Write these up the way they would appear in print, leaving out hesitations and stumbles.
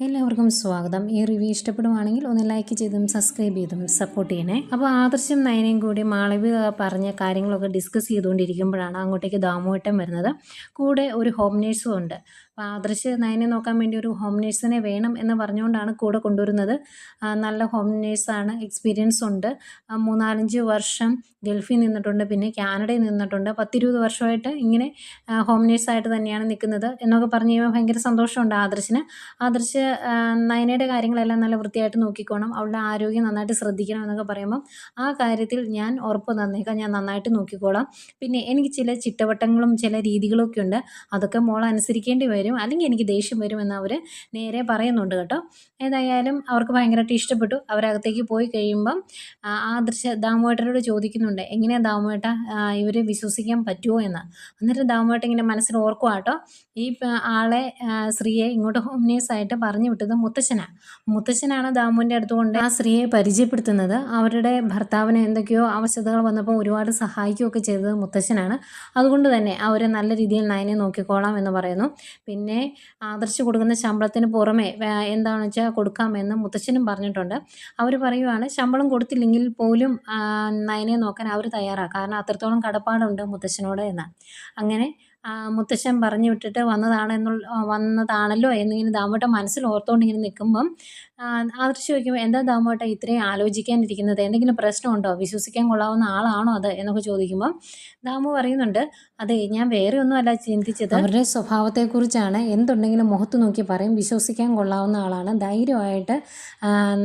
എല്ലാവർക്കും സ്വാഗതം. ഈ റിവ്യൂ ഇഷ്ടപ്പെടുവാണെങ്കിൽ ഒന്ന് ലൈക്ക് ചെയ്തും സബ്സ്ക്രൈബ് ചെയ്തും സപ്പോർട്ട് ചെയ്യണേ. അപ്പോൾ ആദർശം നയനയും കൂടി മാളവിക പറഞ്ഞ കാര്യങ്ങളൊക്കെ ഡിസ്കസ് ചെയ്തുകൊണ്ടിരിക്കുമ്പോഴാണ് അങ്ങോട്ടേക്ക് ദാമുവേട്ടൻ വരുന്നത്. കൂടെ ഒരു ഹോം നേഴ്സും ഉണ്ട്. അപ്പോൾ ആദർശ് നയനെ നോക്കാൻ വേണ്ടി ഒരു ഹോം നേഴ്സിനെ വേണം എന്ന് പറഞ്ഞുകൊണ്ടാണ് കൂടെ കൊണ്ടുവരുന്നത്. നല്ല ഹോം നേഴ്സാണ്, എക്സ്പീരിയൻസ് ഉണ്ട്. 3-4 വർഷം ഗൾഫിൽ നിന്നിട്ടുണ്ട്, പിന്നെ കാനഡയിൽ നിന്നിട്ടുണ്ട്. 10-20 വർഷമായിട്ട് ഇങ്ങനെ ഹോം നേഴ്സായിട്ട് തന്നെയാണ് നിൽക്കുന്നത് എന്നൊക്കെ പറഞ്ഞു കഴിയുമ്പോൾ ഭയങ്കര സന്തോഷമുണ്ട് ആദർശിന്. ആദർശ് നയനയുടെ കാര്യങ്ങളെല്ലാം നല്ല വൃത്തിയായിട്ട് നോക്കിക്കോണം, അവളുടെ ആരോഗ്യം നന്നായിട്ട് ശ്രദ്ധിക്കണം എന്നൊക്കെ പറയുമ്പം ആ കാര്യത്തിൽ ഞാൻ ഉറപ്പ് തന്നേക്കാം, ഞാൻ നന്നായിട്ട് നോക്കിക്കോളാം. പിന്നെ എനിക്ക് ചില ചിട്ടവട്ടങ്ങളും ചില രീതികളൊക്കെ ഉണ്ട്, അതൊക്കെ മോൾ അനുസരിക്കേണ്ടി വരും, അല്ലെങ്കിൽ എനിക്ക് ദേഷ്യം വരുമെന്ന് അവർ നേരെ പറയുന്നുണ്ട് കേട്ടോ. ഏതായാലും അവർക്ക് ഭയങ്കരമായിട്ട് ഇഷ്ടപ്പെട്ടു. അവരകത്തേക്ക് പോയി കഴിയുമ്പം ആദർശ് ദാമുവേട്ടനോട് ചോദിക്കുന്നുണ്ട്, എങ്ങനെയാണ് ദാമുവേട്ട ഇവർ വിശ്വസിക്കാൻ പറ്റുമോ എന്ന്. എന്നിട്ട് ദാമുവേട്ടൻ ഇങ്ങനെ മനസ്സിൽ ഓർക്കുക കേട്ടോ, ഈ ആളെ ശ്രീയെ ഇങ്ങോട്ട് ഹോം നേഴ്സായിട്ട് പറഞ്ഞു വിട്ടത് മുത്തശ്ശനാണ് ദാമുവിൻ്റെ അടുത്ത് കൊണ്ട് ആ സ്ത്രീയെ പരിചയപ്പെടുത്തുന്നത്. അവരുടെ ഭർത്താവിന് എന്തൊക്കെയോ അവശതകൾ വന്നപ്പോൾ ഒരുപാട് സഹായിക്കുകയൊക്കെ ചെയ്തത് മുത്തശ്ശനാണ്. അതുകൊണ്ട് തന്നെ അവർ നല്ല രീതിയിൽ നയനെ നോക്കിക്കോളാം എന്ന് പറയുന്നു. പിന്നെ ആദർശ് കൊടുക്കുന്ന ശമ്പളത്തിന് പുറമെ എന്താണെന്ന് വെച്ചാൽ കൊടുക്കാമെന്ന് മുത്തശ്ശനും പറഞ്ഞിട്ടുണ്ട്. അവർ പറയുവാണ് ശമ്പളം കൊടുത്തില്ലെങ്കിൽ പോലും നയനെ നോക്കാൻ അവർ തയ്യാറാണ്, കാരണം അത്രത്തോളം കടപ്പാടുണ്ട് മുത്തശ്ശനോട് എന്ന്. അങ്ങനെ മുത്തശ്ശൻ പറഞ്ഞു വിട്ടിട്ട് വന്നതാണല്ലോ എന്നിങ്ങനെ ദാമുവേട്ടൻ മനസ്സിൽ ഓർത്തുകൊണ്ട് ഇങ്ങനെ നിൽക്കുമ്പം ആദർശ് ചോദിക്കുമ്പോൾ, എന്താ ദാമുവേട്ട ഇത്രയും ആലോചിക്കാനിരിക്കുന്നത്, എന്തെങ്കിലും പ്രശ്നമുണ്ടോ, വിശ്വസിക്കാൻ കൊള്ളാവുന്ന ആളാണോ അത് എന്നൊക്കെ ചോദിക്കുമ്പം ദാമു പറയുന്നുണ്ട്, അതെ, ഞാൻ വേറെ ഒന്നുമല്ല ചിന്തിച്ചത്, അവരുടെ സ്വഭാവത്തെക്കുറിച്ചാണ്. എന്തുണ്ടെങ്കിലും മുഖത്ത് നോക്കി പറയും, വിശ്വസിക്കാൻ കൊള്ളാവുന്ന ആളാണ്, ധൈര്യമായിട്ട്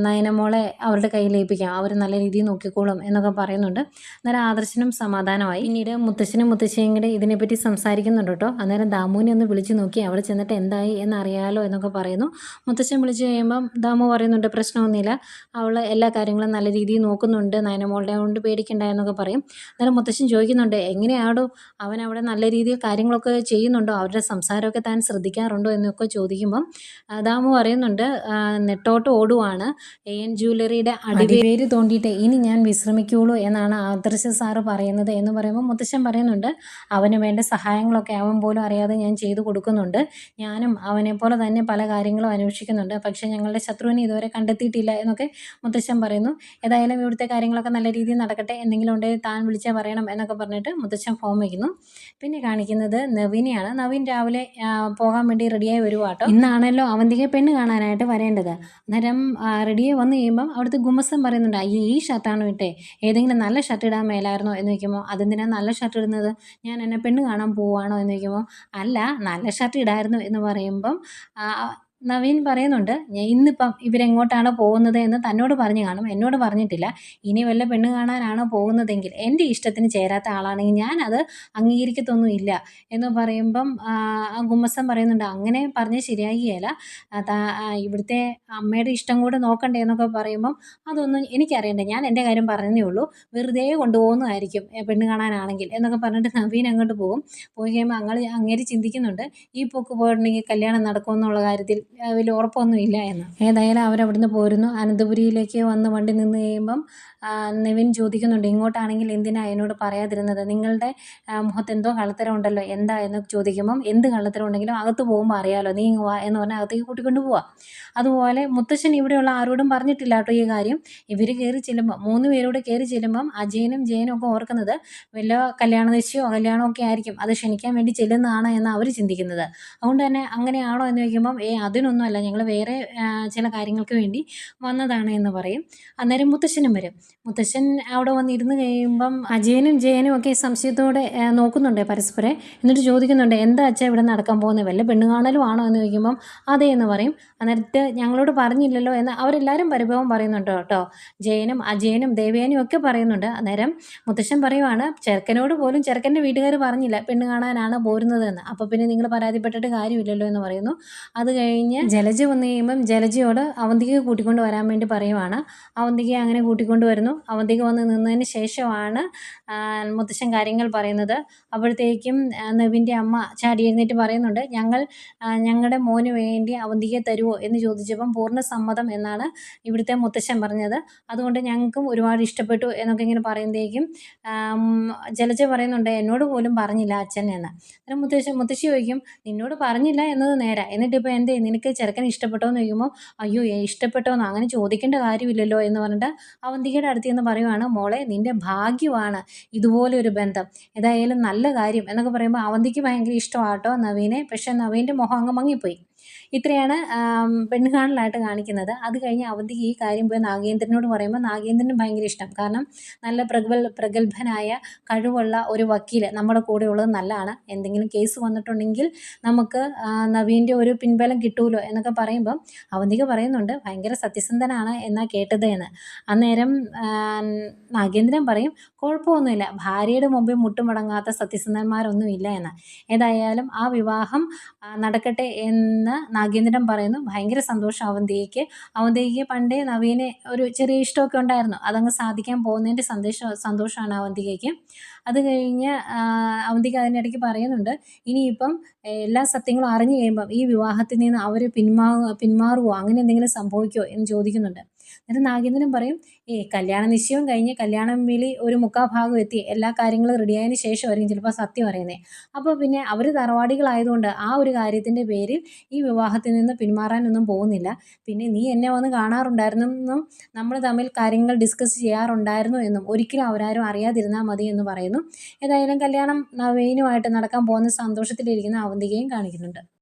നയനമോളെ അവരുടെ കയ്യിൽ ഏൽപ്പിക്കാം, അവർ നല്ല രീതിയിൽ നോക്കിക്കോളും എന്നൊക്കെ പറയുന്നുണ്ട്. അന്നേരം ആദർശനും സമാധാനമായി. പിന്നീട് മുത്തശ്ശനും മുത്തശ്ശിയും കൂടെ ഇതിനെപ്പറ്റി സംസാരിക്കുന്നുണ്ട് കേട്ടോ. അന്നേരം ദാമുവിനെ ഒന്ന് വിളിച്ച് നോക്കി, അവിടെ ചെന്നിട്ട് എന്തായി എന്നറിയാലോ എന്നൊക്കെ പറയുന്നു. മുത്തശ്ശൻ വിളിച്ച് കഴിയുമ്പം ദാമു പറയുന്നുണ്ട്, പ്രശ്നമൊന്നുമില്ല, അവൾ എല്ലാ കാര്യങ്ങളും നല്ല രീതിയിൽ നോക്കുന്നുണ്ട്, നയനമോളുടെ കൊണ്ട് പേടിക്കണ്ട എന്നൊക്കെ പറയും. അന്നേരം മുത്തശ്ശൻ ചോദിക്കുന്നുണ്ട്, എങ്ങനെയാണോ അവൻ അവിടെ നല്ല രീതിയിൽ കാര്യങ്ങളൊക്കെ ചെയ്യുന്നുണ്ടോ, അവരുടെ സംസാരമൊക്കെ താൻ ശ്രദ്ധിക്കാറുണ്ടോ എന്നൊക്കെ ചോദിക്കുമ്പം ദാമു പറയുന്നുണ്ട്, നെട്ടോട്ട് ഓടുവാണ്, AN ജ്വല്ലറിയുടെ അടിവേര് തോണ്ടിയിട്ട് ഇനി ഞാൻ വിശ്രമിക്കുകയുള്ളൂ എന്നാണ് ആദർശ് സാറ് പറയുന്നത് എന്ന് പറയുമ്പോൾ മുത്തശ്ശൻ പറയുന്നുണ്ട്, അവന് വേണ്ട സഹായങ്ങളൊക്കെ അവൻ പോലും അറിയാതെ ഞാൻ ചെയ്തു കൊടുക്കുന്നുണ്ട്, ഞാനും അവനെ പോലെ തന്നെ പല കാര്യങ്ങളും അന്വേഷിക്കുന്നുണ്ട്, പക്ഷേ ഞങ്ങളുടെ ശത്രുവിനെ ഇതുവരെ കണ്ടെത്തിയിട്ടില്ല എന്നൊക്കെ മുത്തശ്ശൻ പറയുന്നു. ഏതായാലും ഇവിടുത്തെ കാര്യങ്ങളൊക്കെ നല്ല രീതിയിൽ നടക്കട്ടെ, എന്തെങ്കിലും ഉണ്ടെങ്കിൽ താൻ വിളിച്ചാൽ പറയണം എന്നൊക്കെ പറഞ്ഞിട്ട് മുത്തശ്ശൻ ഫോം വയ്ക്കുന്നു. പിന്നെ കാണിക്കുന്നത് നവീനെയാണ്. നവീൻ രാവിലെ പോകാൻ വേണ്ടി റെഡിയായി വരുവാട്ടോ. ഇന്നാണല്ലോ അവന്തിക പെണ്ണ് കാണാനായിട്ട് വരേണ്ടത്. അന്നേരം റെഡിയായി വന്നു കഴിയുമ്പം അവിടുത്തെ ഗുമസ്തൻ പറയുന്നുണ്ട്, അയ്യോ ഈ ഷർട്ടാണോ ഇട്ടേ, ഏതെങ്കിലും നല്ല ഷർട്ട് ഇടാൻ മേലായിരുന്നോ എന്ന് ചോദിക്കുമ്പോൾ, അതെന്തിനാണ് നല്ല ഷർട്ട് ഇടുന്നത്, ഞാൻ എന്നെ പെണ്ണ് കാണാൻ പോവുകയാണോ എന്ന് ചോദിക്കുമ്പോൾ, അല്ല നല്ല ഷർട്ട് ഇടായിരുന്നു എന്ന് പറയുമ്പം നവീൻ പറയുന്നുണ്ട്, ഇന്നിപ്പം ഇവരെങ്ങോട്ടാണ് പോകുന്നത് എന്ന് തന്നോട് പറഞ്ഞു കാണും, എന്നോട് പറഞ്ഞിട്ടില്ല, ഇനി വല്ല പെണ്ണ് കാണാനാണോ പോകുന്നതെങ്കിൽ എൻ്റെ ഇഷ്ടത്തിന് ചേരാത്ത ആളാണെങ്കിൽ ഞാനത് അംഗീകരിക്കത്തൊന്നുമില്ല എന്ന് പറയുമ്പം ഗുമ്മസ്തൻ പറയുന്നുണ്ട്, അങ്ങനെ പറഞ്ഞ് ശരിയാകുകയില്ല, ഇവിടുത്തെ അമ്മയുടെ ഇഷ്ടം കൂടെ നോക്കണ്ടേ എന്നൊക്കെ പറയുമ്പം അതൊന്നും എനിക്കറിയണ്ട, ഞാൻ എൻ്റെ കാര്യം പറഞ്ഞതേ ഉള്ളൂ, വെറുതെ കൊണ്ടുപോകുന്നതായിരിക്കും പെണ്ണ് കാണാനാണെങ്കിൽ എന്നൊക്കെ പറഞ്ഞിട്ട് നവീൻ അങ്ങോട്ട് പോയി കഴിയുമ്പോൾ അങ്ങേര് ചിന്തിക്കുന്നുണ്ട്, ഈ പോക്ക് പോയിട്ടുണ്ടെങ്കിൽ കല്യാണം നടക്കുമെന്നുള്ള കാര്യത്തിൽ വലിയ ഉറപ്പൊന്നുമില്ല എന്ന്. ഏതായാലും അവരവിടുന്ന് പോരുന്നു. അനന്തപുരിയിലേക്ക് വന്ന് വണ്ടി നിന്ന് കഴിയുമ്പം നിവിൻ ചോദിക്കുന്നുണ്ട്, ഇങ്ങോട്ടാണെങ്കിൽ എന്തിനാ എന്നോട് പറയാതിരുന്നത്, നിങ്ങളുടെ മുഖത്ത് എന്തോ കള്ളത്തരം ഉണ്ടല്ലോ, എന്താ എന്ന് ചോദിക്കുമ്പം, എന്ത് കള്ളത്തരം ഉണ്ടെങ്കിലും അകത്ത് പോകുമ്പോൾ അറിയാമല്ലോ, നീ വാ എന്ന് പറഞ്ഞാൽ അകത്തേക്ക് കൂട്ടിക്കൊണ്ട് പോവാം. അതുപോലെ മുത്തശ്ശൻ ഇവിടെയുള്ള ആരോടും പറഞ്ഞിട്ടില്ല കേട്ടോ ഈ കാര്യം. ഇവർ കയറി ചെല്ലുമ്പോൾ 3 പേരോട് കയറി ചെല്ലുമ്പം അജയനും ജയനും ഒക്കെ ഓർക്കുന്നത് വല്ല കല്യാണ നിശ്ചയമോ കല്യാണമൊക്കെ ആയിരിക്കും, അത് ക്ഷണിക്കാൻ വേണ്ടി ചെല്ലുന്നതാണ് എന്ന് അവർ ചിന്തിക്കുന്നത്. അതുകൊണ്ട് തന്നെ അങ്ങനെയാണോ എന്ന് ചോദിക്കുമ്പം, അതിനൊന്നുമല്ല, ഞങ്ങൾ വേറെ ചില കാര്യങ്ങൾക്ക് വേണ്ടി വന്നതാണ് എന്ന് പറയും. അന്നേരം മുത്തശ്ശനും വരും. മുത്തശ്ശൻ അവിടെ വന്നിരുന്ന് കഴിയുമ്പം അജയനും ജയനും ഒക്കെ സംശയത്തോടെ നോക്കുന്നുണ്ട് പരസ്പരം. എന്നിട്ട് ചോദിക്കുന്നുണ്ട്, എന്താ അച്ഛാ ഇവിടെ നടക്കാൻ പോകുന്നത്, വല്ല പെണ്ണ് കാണലും ആണോ എന്ന് ചോദിക്കുമ്പം അതെ എന്ന് പറയും. എന്നിട്ട് ഞങ്ങളോട് പറഞ്ഞില്ലല്ലോ എന്ന് അവരെല്ലാവരും പരിഭവം പറയുന്നുണ്ട് കേട്ടോ. ജയനും അജയനും ദേവയാനിയും ഒക്കെ പറയുന്നുണ്ട്. അന്നേരം മുത്തശ്ശൻ പറയുവാണ്, ചെറുക്കനോട് പോലും ചെറുക്കൻ്റെ വീട്ടുകാർ പറഞ്ഞില്ല പെണ്ണ് കാണാനാണ് പോരുന്നത് എന്ന്, അപ്പോൾ പിന്നെ നിങ്ങൾ പരാതിപ്പെട്ടിട്ട് കാര്യമില്ലല്ലോ എന്ന് പറയുന്നു. അത് കഴിഞ്ഞ് ജലജ വന്നു കഴിയുമ്പം ജലജയോട് അവന്തിക കൂട്ടിക്കൊണ്ട് വരാൻ വേണ്ടി പറയുവാണ്. അവന്തികയെ അങ്ങനെ കൂട്ടിക്കൊണ്ട് വരുന്നു. അവന്തിക വന്ന് നിന്നതിന് ശേഷമാണ് മുത്തശ്ശൻ കാര്യങ്ങൾ പറയുന്നത്. അപ്പോഴത്തേക്കും നവിൻ്റെ അമ്മ ചാടി എഴുന്നേറ്റ് പറയുന്നുണ്ട്, ഞങ്ങളുടെ മോന് വേണ്ടി അവന്തികയെ തരുമോ എന്ന് ചോദിച്ചപ്പം പൂർണ്ണ സമ്മതം എന്നാണ് ഇവിടുത്തെ മുത്തശ്ശൻ പറഞ്ഞത്, അതുകൊണ്ട് ഞങ്ങൾക്കും ഒരുപാട് ഇഷ്ടപ്പെട്ടു എന്നൊക്കെ ഇങ്ങനെ പറയുമ്പോഴേക്കും ജലജ പറയുന്നുണ്ട്, എന്നോട് പോലും പറഞ്ഞില്ല അച്ഛൻ എന്ന്. അന്നേരം മുത്തശ്ശി ചോദിക്കും, നിന്നോട് പറഞ്ഞില്ല എന്നത് നേരാ, എന്നിട്ടിപ്പോൾ എന്തേ നിനക്ക് നിനക്ക് ചെറുക്കനെ ഇഷ്ടപ്പെട്ടോ എന്ന് ചോദിക്കുമ്പോൾ അയ്യോ ഇഷ്ടപ്പെട്ടോന്നോ അങ്ങനെ ചോദിക്കേണ്ട കാര്യമില്ലല്ലോ എന്ന് പറഞ്ഞിട്ട് അവന്തികയുടെ അടുത്ത് നിന്ന് പറയുവാണ് മോളെ നിൻ്റെ ഭാഗ്യമാണ് ഇതുപോലെ ഒരു ബന്ധം, ഏതായാലും നല്ല കാര്യം എന്നൊക്കെ പറയുമ്പോൾ അവന്തിക്ക് ഭയങ്കര ഇഷ്ടമാട്ടോ നവീനെ. പക്ഷേ നവീൻ്റെ മുഖം അങ്ങ് മങ്ങിപ്പോയി. ഇത്രയാണ് പെണ്ണ് കാണലായിട്ട് കാണിക്കുന്നത്. അത് കഴിഞ്ഞ് അവന്തിക്ക് ഈ കാര്യം പോയി നാഗേന്ദ്രനോട് പറയുമ്പോൾ നാഗേന്ദ്രന് ഭയങ്കര ഇഷ്ടം. കാരണം നല്ല പ്രഗത്ഭനായ കഴിവുള്ള ഒരു വക്കീൽ നമ്മുടെ കൂടെ ഉള്ളത് നല്ലതാണ്, എന്തെങ്കിലും കേസ് വന്നിട്ടുണ്ടെങ്കിൽ നമുക്ക് നവീൻ്റെ ഒരു പിൻബലം കിട്ടുമല്ലോ എന്നൊക്കെ പറയുമ്പം അവന്തിക പറയുന്നുണ്ട് ഭയങ്കര സത്യസന്ധനാണ് എന്നാ കേട്ടത് എന്ന്. അന്നേരം നാഗേന്ദ്രൻ പറയും കുഴപ്പമൊന്നുമില്ല, ഭാര്യയുടെ മുമ്പിൽ മുട്ടുമടങ്ങാത്ത സത്യസന്ധന്മാരൊന്നുമില്ല എന്ന്. ഏതായാലും ആ വിവാഹം നടക്കട്ടെ എന്ന് നാഗേന്ദ്രൻ പറയുന്നു. ഭയങ്കര സന്തോഷം അവന്തികയ്ക്ക്. അവന്തികയ്ക്ക് പണ്ടേ നവീനെ ഒരു ചെറിയ ഇഷ്ടമൊക്കെ ഉണ്ടായിരുന്നു, അതങ്ങ് സാധിക്കാൻ പോകുന്നതിൻ്റെ സന്തോഷമാണ് അവന്തികയ്ക്ക്. അത് കഴിഞ്ഞ് അവന്തിക അതിനിടയ്ക്ക് പറയുന്നുണ്ട് ഇനിയിപ്പം എല്ലാ സത്യങ്ങളും അറിഞ്ഞു കഴിയുമ്പം ഈ വിവാഹത്തിൽ നിന്ന് അവർ പിന്മാറുമോ അങ്ങനെ എന്തെങ്കിലും സംഭവിക്കുമോ എന്ന് ചോദിക്കുന്നുണ്ട്. എന്നിട്ട് നാഗേന്ദ്രൻ പറയും കല്യാണ നിശ്ചയവും കഴിഞ്ഞ് കല്യാണം വിളി ഒരു മുക്കാൽ ഭാഗം എത്തി എല്ലാ കാര്യങ്ങളും റെഡിയായതിന് ശേഷമായിരിക്കും ചിലപ്പോൾ സത്യം അറിയുന്നത്. അപ്പോൾ പിന്നെ അവർ തറവാടികളായതുകൊണ്ട് ആ ഒരു കാര്യത്തിൻ്റെ പേരിൽ ഈ വിവാഹത്തിൽ നിന്ന് പിന്മാറാനൊന്നും പോകുന്നില്ല. പിന്നെ നീ എന്നെ വന്ന് കാണാറുണ്ടായിരുന്നെന്നും നമ്മൾ തമ്മിൽ കാര്യങ്ങൾ ഡിസ്കസ് ചെയ്യാറുണ്ടായിരുന്നു എന്നും ഒരിക്കലും അവരാരും അറിയാതിരുന്നാൽ മതി എന്ന് പറയുന്നു. ഏതായാലും കല്യാണം നവീനുമായിട്ട് നടക്കാൻ പോകുന്ന സന്തോഷത്തിലിരിക്കുന്ന അവന്തികയും കാണിക്കുന്നുണ്ട്.